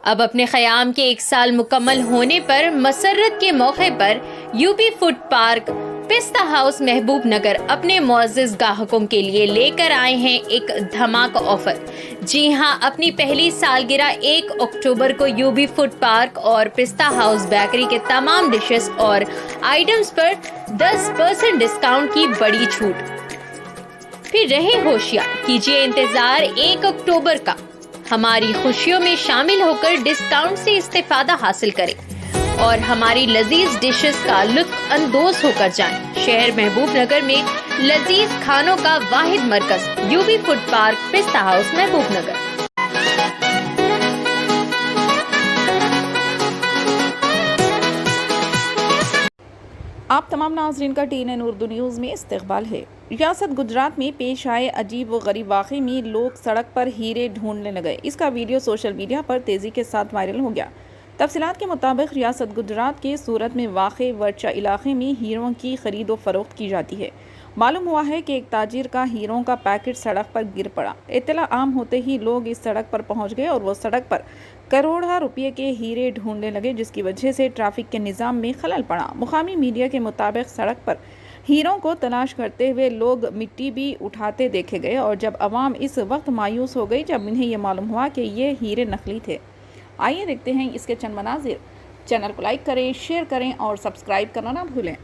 اب اپنے قیام کے 1 سال مکمل ہونے پر مسرت کے موقع پر یوبی فوڈ پارک پستہ ہاؤس محبوب نگر اپنے معزز گاہکوں کے لیے لے کر آئے ہیں ایک دھماکہ آفر۔ جی ہاں، اپنی پہلی سالگرہ 1 اکتوبر کو یوبی فوڈ پارک اور پستہ ہاؤس بیکری کے تمام ڈشز اور آئٹمز پر 10% ڈسکاؤنٹ کی بڑی چھوٹ۔ پھر رہے ہوشیار، کیجیے انتظار 1 اکتوبر کا۔ ہماری خوشیوں میں شامل ہو کر ڈسکاؤنٹ سے استفادہ حاصل کریں اور ہماری لذیذ ڈشز کا لطف اندوز ہو کر جائیں۔ شہر محبوب نگر میں لذیذ کھانوں کا واحد مرکز یوبی فوڈ پارک پستہ ہاؤس محبوب نگر۔ آپ تمام ناظرین کا TNN اردو نیوز میں استقبال ہے۔ ریاست گجرات میں پیش آئے عجیب و غریب واقعے میں لوگ سڑک پر ہیرے ڈھونڈنے لگے۔ اس کا ویڈیو سوشل میڈیا پر تیزی کے ساتھ وائرل ہو گیا۔ تفصیلات کے مطابق ریاست گجرات کے سورت میں واقع ورچا علاقے میں ہیروں کی خرید و فروخت کی جاتی ہے۔ معلوم ہوا ہے کہ ایک تاجر کا ہیروں کا پیکٹ سڑک پر گر پڑا۔ اطلاع عام ہوتے ہی لوگ اس سڑک پر پہنچ گئے اور وہ سڑک پر کروڑوں روپے کے ہیرے ڈھونڈنے لگے، جس کی وجہ سے ٹریفک کے نظام میں خلل پڑا۔ مقامی میڈیا کے مطابق سڑک پر ہیروں کو تلاش کرتے ہوئے لوگ مٹی بھی اٹھاتے دیکھے گئے اور جب عوام اس وقت مایوس ہو گئی جب انہیں یہ معلوم ہوا کہ یہ ہیرے نقلی تھے۔ آئیے دیکھتے ہیں اس کے چند مناظر۔ چینل کو لائک کریں، شیئر کریں اور سبسکرائب کرنا نہ بھولیں۔